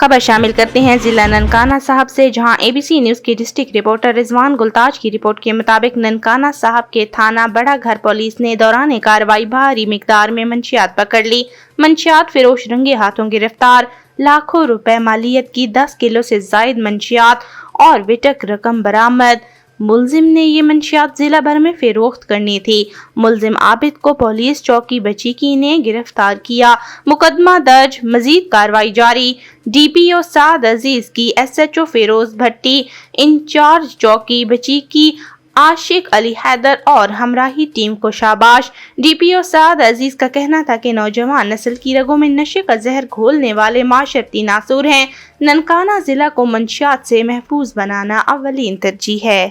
خبر شامل کرتے ہیں ضلع ننکانہ صاحب سے، جہاں ABC نیوز کے ڈسٹرکٹ رپورٹر رضوان گلتاج کی رپورٹ کے مطابق ننکانہ صاحب کے تھانہ بڑا گھر پولیس نے دوران کارروائی بھاری مقدار میں منشیات پکڑ لی۔ منشیات فروش رنگے ہاتھوں گرفتار، لاکھوں روپے مالیت کی 10 کلو سے زائد منشیات اور وٹک رقم برآمد۔ ملزم نے یہ منشیات ضلع بھر میں فروخت کرنی تھی۔ ملزم عابد کو پولیس چوکی بچیکی نے گرفتار کیا۔ مقدمہ درج، مزید کارروائی جاری۔ DPO سعد عزیز کی SHO فیروز بھٹی، انچارج چوکی بچیکی عاشق علی حیدر اور ہمراہی ٹیم کو شاباش۔ DPO سعد عزیز کا کہنا تھا کہ نوجوان نسل کی رگوں میں نشے کا زہر گھولنے والے معاشرتی ناصور ہیں۔ ننکانہ ضلع کو منشیات سے محفوظ بنانا اولین ترجیح ہے۔